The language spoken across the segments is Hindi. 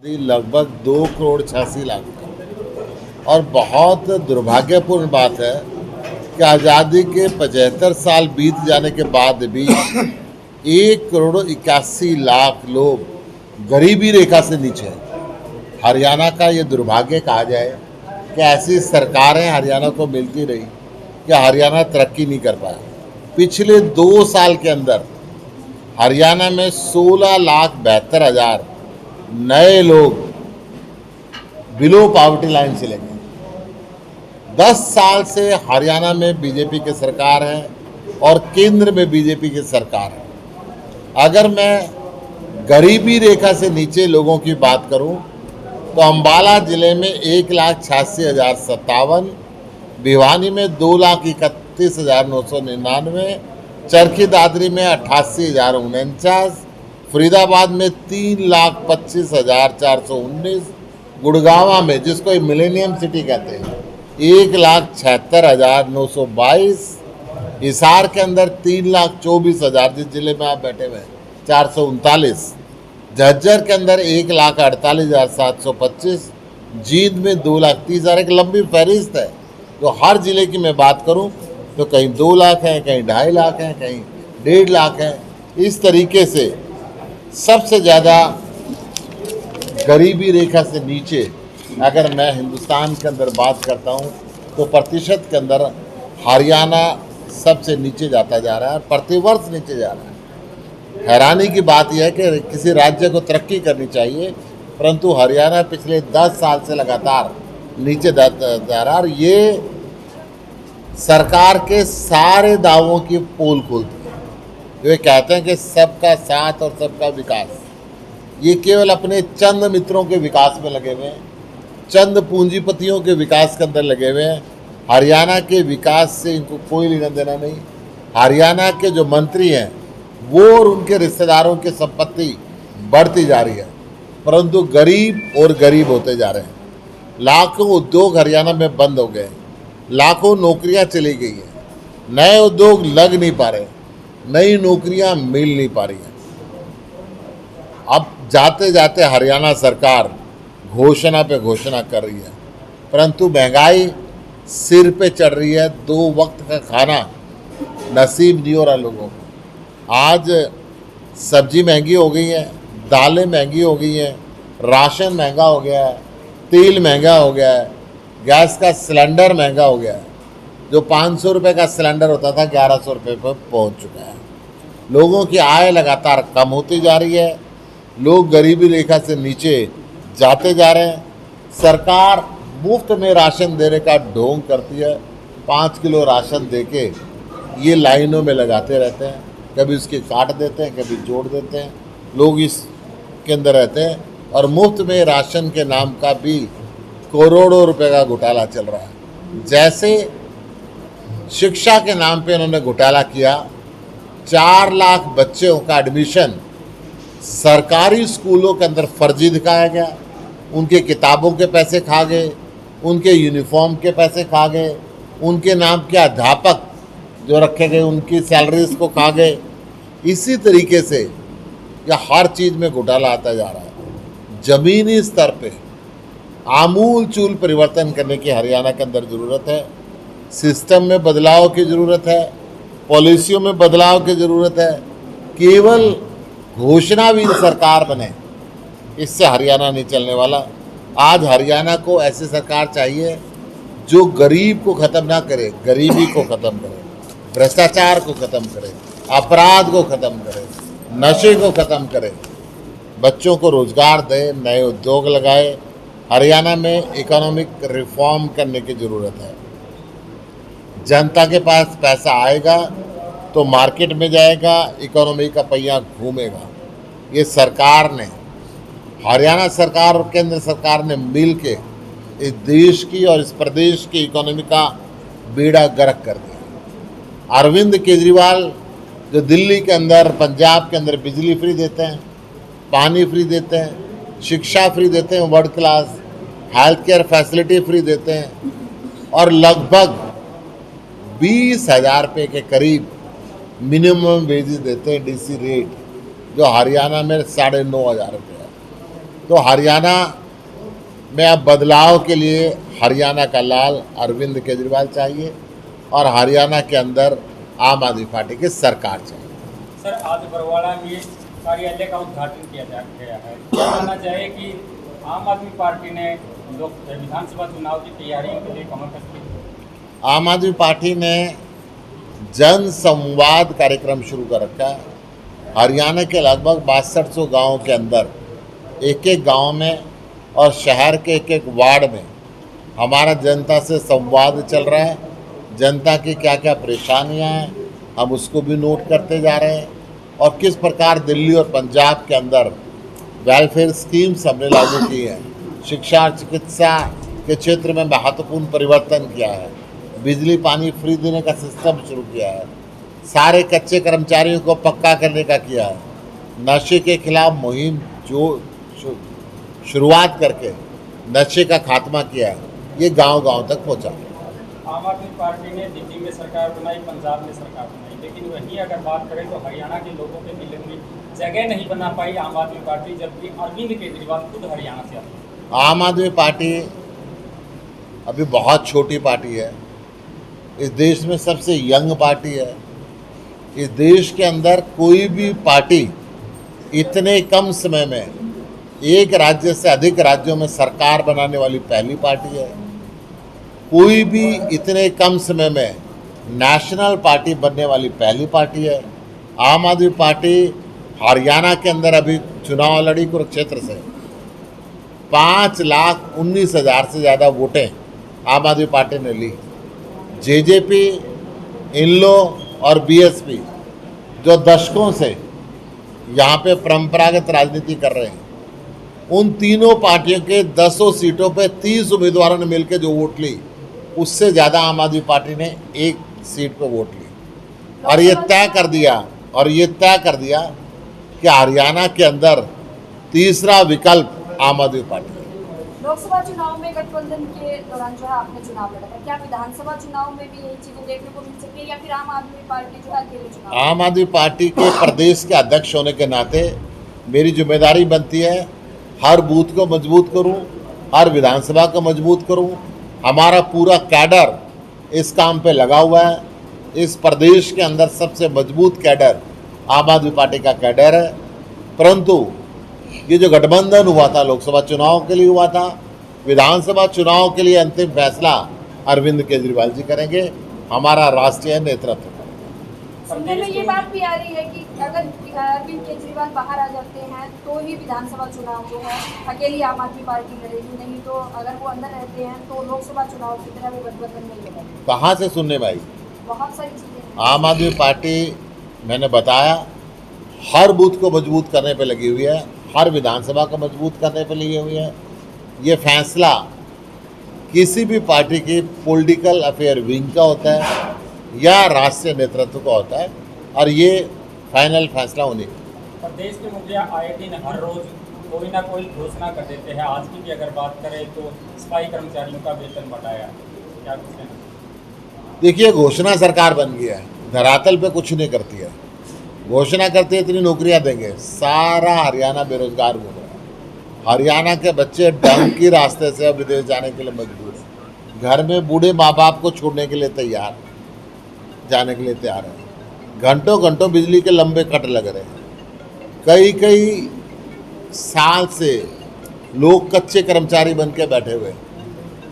लगभग 2,86,00,000 और बहुत दुर्भाग्यपूर्ण बात है कि आज़ादी के 75 साल बीत जाने के बाद भी 1,81,00,000 लोग गरीबी रेखा से नीचे हैं। हरियाणा का ये दुर्भाग्य कहा जाए कि ऐसी सरकारें हरियाणा को मिलती रही कि हरियाणा तरक्की नहीं कर पाया। पिछले 2 साल के अंदर हरियाणा में 16,72,000 नए लोग बिलो पॉवर्टी लाइन से लेंगे। 10 साल से हरियाणा में बीजेपी की सरकार है और केंद्र में बीजेपी की सरकार है। अगर मैं गरीबी रेखा से नीचे लोगों की बात करूं तो अम्बाला जिले में 1,86,057, भिवानी में 2,31,999, चरखी दादरी में 88,049, फरीदाबाद में 3,25,419, गुड़गांवा में जिसको मिलेनियम सिटी कहते हैं 1,76,922, हिसार के अंदर 3,24,000 जिस जिले में आप बैठे हुए हैं 439, झज्जर के अंदर 1,48,725, जींद में 2,30,000। एक लंबी फहरिस्त है। तो हर जिले की मैं बात करूं तो कहीं 2 लाख हैं, कहीं 2.5 लाख हैं, कहीं 1.5 लाख हैं। इस तरीके से सबसे ज़्यादा गरीबी रेखा से नीचे अगर मैं हिंदुस्तान के अंदर बात करता हूं तो प्रतिशत के अंदर हरियाणा सबसे नीचे जाता जा रहा है, प्रतिवर्ष नीचे जा रहा है। हैरानी की बात यह है कि किसी राज्य को तरक्की करनी चाहिए, परंतु हरियाणा पिछले 10 साल से लगातार नीचे जा रहा है और ये सरकार के सारे दावों की पोल खोलती है। वे कहते हैं कि सबका साथ और सबका विकास, ये केवल अपने चंद मित्रों के विकास में लगे हुए हैं, चंद पूंजीपतियों के विकास के अंदर लगे हुए हैं। हरियाणा के विकास से इनको कोई लेना देना नहीं। हरियाणा के जो मंत्री हैं वो और उनके रिश्तेदारों की संपत्ति बढ़ती जा रही है, परंतु गरीब और गरीब होते जा रहे हैं। लाखों उद्योग हरियाणा में बंद हो गए, लाखों नौकरियां चली गई हैं, नए उद्योग लग नहीं पा रहे, नई नौकरियां मिल नहीं पा रही हैं। अब जाते जाते हरियाणा सरकार घोषणा पे घोषणा कर रही है, परंतु महंगाई सिर पे चढ़ रही है। 2 वक्त का खाना नसीब नहीं हो रहा लोगों को। आज सब्जी महंगी हो गई है, दालें महंगी हो गई हैं, राशन महंगा हो गया है, तेल महंगा हो गया है, गैस का सिलेंडर महंगा हो गया है। जो 500 रुपये का सिलेंडर होता था 1100 रुपये पर पहुँच चुका है। लोगों की आय लगातार कम होती जा रही है, लोग गरीबी रेखा से नीचे जाते जा रहे हैं। सरकार मुफ्त में राशन देने का ढोंग करती है। 5 किलो राशन देके ये लाइनों में लगाते रहते हैं, कभी उसके काट देते हैं, कभी जोड़ देते हैं। लोग इसके अंदर रहते हैं और मुफ्त में राशन के नाम का भी करोड़ों रुपए का घोटाला चल रहा है। जैसे शिक्षा के नाम पे उन्होंने घोटाला किया, 4 लाख बच्चों का एडमिशन सरकारी स्कूलों के अंदर फर्जी दिखाया गया, उनके किताबों के पैसे खा गए, उनके यूनिफॉर्म के पैसे खा गए, उनके नाम के अध्यापक जो रखे गए उनकी सैलरीज को खा गए। इसी तरीके से यह हर चीज़ में घोटाला आता जा रहा है। ज़मीनी स्तर पे आमूल चूल परिवर्तन करने की हरियाणा के अंदर ज़रूरत है। सिस्टम में बदलाव की ज़रूरत है, पॉलिसियों में बदलाव की ज़रूरत है। केवल घोषणावीर सरकार बने, इससे हरियाणा नहीं चलने वाला। आज हरियाणा को ऐसी सरकार चाहिए जो गरीब को ख़त्म ना करे, गरीबी को ख़त्म करे, भ्रष्टाचार को ख़त्म करे, अपराध को ख़त्म करे, नशे को ख़त्म करे, बच्चों को रोज़गार दे, नए उद्योग लगाए। हरियाणा में इकोनॉमिक रिफॉर्म करने की ज़रूरत है। जनता के पास पैसा आएगा तो मार्केट में जाएगा, इकोनॉमी का पहिया घूमेगा। ये सरकार ने, हरियाणा सरकार और केंद्र सरकार ने मिल के इस देश की और इस प्रदेश की इकोनॉमी का बेड़ा गर्क कर दिया। अरविंद केजरीवाल जो दिल्ली के अंदर, पंजाब के अंदर बिजली फ्री देते हैं, पानी फ्री देते हैं, शिक्षा फ्री देते हैं, world class health care facility free देते हैं और लगभग 20,000 रुपये के करीब मिनिमम वेजेस देते हैं, डीसी रेट, जो हरियाणा में 9,500 रुपये है। तो तो हरियाणा में अब बदलाव के लिए हरियाणा का लाल अरविंद केजरीवाल चाहिए और हरियाणा के अंदर आम आदमी पार्टी की सरकार चाहिए। सर, आज बरवाड़ा में कार्यालय का उद्घाटन किया गया है। जानना चाहे कि आम आदमी पार्टी ने विधानसभा चुनाव की तैयारियों के लिए कमर कस की। आम आदमी पार्टी ने जन संवाद कार्यक्रम शुरू कर रखा है। हरियाणा के लगभग 6200 गाँव के अंदर एक एक गांव में और शहर के एक एक वार्ड में हमारा जनता से संवाद चल रहा है। जनता की क्या क्या परेशानियां हैं हम उसको भी नोट करते जा रहे हैं और किस प्रकार दिल्ली और पंजाब के अंदर वेलफेयर स्कीम्स हमने लागू की हैं, शिक्षा और चिकित्सा के क्षेत्र में महत्वपूर्ण परिवर्तन किया है, बिजली पानी फ्री देने का सिस्टम शुरू किया है, सारे कच्चे कर्मचारियों को पक्का करने का किया है, नशे के खिलाफ मुहिम जो शुरुआत करके नशे का खात्मा किया है, ये गांव-गांव तक पहुंचा। आम आदमी पार्टी ने दिल्ली में सरकार बनाई, पंजाब में सरकार बनाई, लेकिन वहीं अगर बात करें तो हरियाणा के लोगों के दिल में जगह नहीं बना पाई आम आदमी पार्टी, जबकि अरविंद केजरीवाल खुद हरियाणा से आते हैं। आम आदमी पार्टी अभी बहुत छोटी पार्टी है, इस देश में सबसे यंग पार्टी है। इस देश के अंदर कोई भी पार्टी इतने कम समय में एक राज्य से अधिक राज्यों में सरकार बनाने वाली पहली पार्टी है। कोई भी इतने कम समय में नेशनल पार्टी बनने वाली पहली पार्टी है। आम आदमी पार्टी हरियाणा के अंदर अभी चुनाव लड़ी कुरुक्षेत्र से 5,19,000 से ज़्यादा वोटें आम आदमी पार्टी ने ली। जेजेपी, इनलो और बीएसपी जो दशकों से यहाँ पे परंपरागत राजनीति कर रहे हैं, उन तीनों पार्टियों के 10 सीटों पे 30 उम्मीदवारों ने मिलकर जो वोट ली, उससे ज़्यादा आम आदमी पार्टी ने एक सीट पे वोट ली और ये तय कर दिया कि हरियाणा के अंदर तीसरा विकल्प आम आदमी पार्टी है। लोकसभा चुनाव में गठबंधन के दौरान जो है आपने चुनाव लड़ा था, क्या विधानसभा चुनाव में भी यही चीजें देखने को मिल सकती है या फिर आम आदमी पार्टी जो है अकेले चुनाव? आम आदमी पार्टी के प्रदेश के अध्यक्ष होने के नाते मेरी जिम्मेदारी बनती है हर बूथ को मजबूत करूं, हर विधानसभा को मजबूत करूं। हमारा पूरा कैडर इस काम पे लगा हुआ है। इस प्रदेश के अंदर सबसे मजबूत कैडर आम आदमी पार्टी का कैडर है। परंतु ये जो गठबंधन हुआ था लोकसभा चुनाव के लिए हुआ था, विधानसभा चुनाव के लिए अंतिम फैसला अरविंद केजरीवाल जी करेंगे, हमारा राष्ट्रीय नेतृत्व। सुनने में ये बात भी आ रही है कि अगर अरविंद केजरीवाल बाहर आ जाते हैं तो ही विधानसभा चुनाव जो है अकेली आम आदमी पार्टी लड़ेगी, नहीं तो अगर वो अंदर रहते हैं तो लोकसभा चुनाव की तरह वो गठबंधन नहीं लड़ेगी। कहाँ से सुनने भाई? बहुत सारी चीजें। आम आदमी पार्टी मैंने बताया हर बूथ को मजबूत करने पे लगी हुई है, हर विधानसभा को मजबूत करने पे लगी हुई है। ये फैसला किसी भी पार्टी की पॉलिटिकल अफेयर विंग का होता है या राष्ट्रीय नेतृत्व का होता है और ये फाइनल फैसला होने। प्रदेश के मुखिया आए दिन हर रोज कोई ना कोई घोषणा कर देते हैं। आज की भी अगर बात करें तो सफाई कर्मचारियों का वेतन बढ़ाया, क्या कुछ कहना? देखिए, घोषणा सरकार बन गया है, धरातल पे कुछ नहीं करती है। घोषणा करती है इतनी नौकरियां देंगे, सारा हरियाणा बेरोजगार हो रहा है। हरियाणा के बच्चे ढंग की रास्ते से अब विदेश जाने के लिए मजबूर हैं। घर में बूढ़े माँ बाप को छोड़ने के लिए तैयार, जाने के लिए तैयार है। घंटों घंटों बिजली के लंबे कट लग रहे हैं। कई साल से लोग कच्चे कर्मचारी बन के बैठे हुए हैं,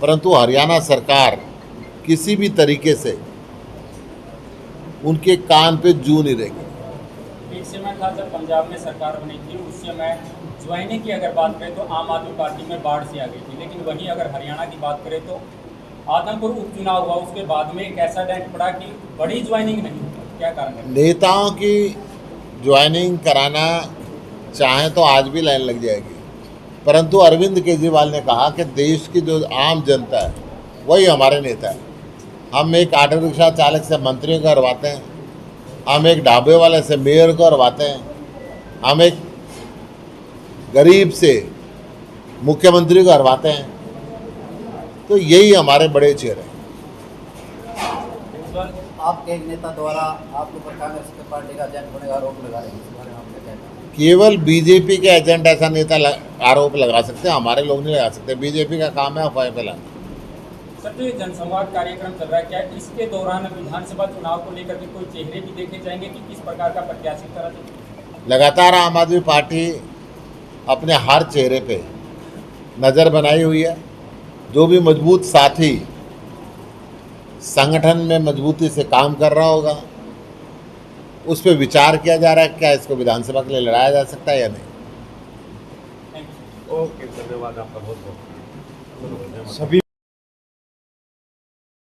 परंतु हरियाणा सरकार किसी भी तरीके से उनके कान पे जू नहीं रहेगी। एक समय था जब पंजाब में सरकार बनी थी, उस समय ज्वाइनिंग की अगर बात करें तो आम आदमी पार्टी में बाढ़ सी आ गई थी, लेकिन वहीं अगर हरियाणा की बात करें तो आदमपुर उपचुनाव हुआ, उसके बाद में एक ऐसा डेंट पड़ा कि बड़ी ज्वाइनिंग नहीं हुई। क्या कारण है? नेताओं की ज्वाइनिंग कराना चाहें तो आज भी लाइन लग जाएगी, परंतु अरविंद केजरीवाल ने कहा कि देश की जो आम जनता है वही हमारे नेता है। हम एक ऑटो रिक्शा चालक से मंत्री को करवाते हैं, हम एक ढाबे वाले से मेयर को करवाते हैं, हम एक गरीब से मुख्यमंत्री को करवाते हैं। तो यही हमारे बड़े चेहरे हैं। आपके एक नेता द्वारा आपके ऊपर कांग्रेस की पार्टी का एजेंट होने का आरोप लगा रहे हैं, इस बारे में आप क्या कहते हैं? केवल बीजेपी के एजेंट ऐसा नेता आरोप लगा सकते हैं, हमारे लोग नहीं लगा सकते। बीजेपी का काम है अफवाह फैलाना। सर, जो ये जनसंवाद कार्यक्रम चल रहा है, क्या इसके दौरान विधानसभा चुनाव को लेकर के कोई चेहरे भी देखे जाएंगे कि किस प्रकार का प्रत्याशी तरह से? लगातार आम आदमी पार्टी अपने हर चेहरे पे नज़र बनाई हुई है। जो भी मजबूत साथी संगठन में मजबूती से काम कर रहा होगा, उस पर विचार किया जा रहा है क्या इसको विधानसभा के लिए लड़ाया जा सकता है या नहीं। Thank you. ओके, धन्यवाद आपका बहुत बहुत। सभी